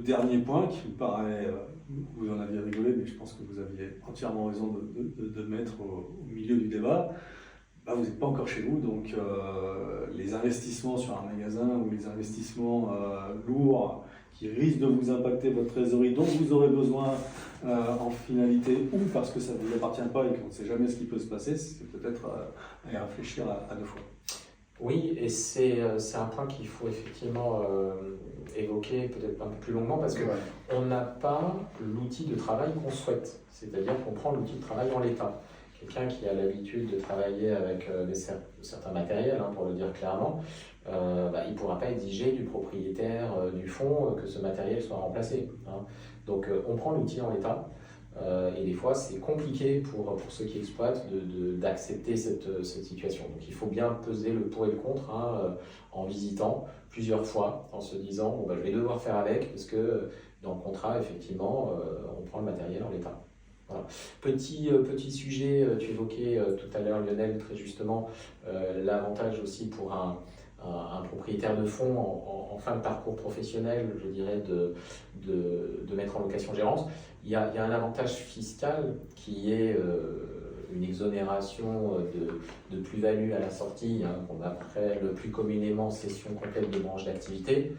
dernier point qui me paraît, vous en aviez rigolé, mais je pense que vous aviez entièrement raison de mettre au milieu du débat. Bah, vous n'êtes pas encore chez vous, donc les investissements sur un magasin ou les investissements lourds qui risquent de vous impacter votre trésorerie dont vous aurez besoin en finalité ou parce que ça ne vous appartient pas et qu'on ne sait jamais ce qui peut se passer, c'est peut-être à y réfléchir à deux fois. Oui, et c'est un point qu'il faut effectivement évoquer peut-être un peu plus longuement parce qu'on n'a pas l'outil de travail qu'on souhaite. C'est-à-dire qu'on prend l'outil de travail en l'état. Quelqu'un qui a l'habitude de travailler avec certains matériels, pour le dire clairement, il ne pourra pas exiger du propriétaire du fonds que ce matériel soit remplacé. Donc on prend l'outil en l'état. Et des fois, c'est compliqué pour ceux qui exploitent d'accepter cette situation. Donc il faut bien peser le pour et le contre en visitant plusieurs fois, en se disant bon, je vais devoir faire avec, parce que dans le contrat, effectivement, on prend le matériel en l'état. Voilà. Petit sujet, tu évoquais tout à l'heure, Lionel, très justement, l'avantage aussi pour un propriétaire de fonds en fin de parcours professionnel, je dirais, de mettre en location-gérance. Il y a un avantage fiscal qui est une exonération de plus-value à la sortie, qu'on appelle plus communément cession complète de branche d'activité.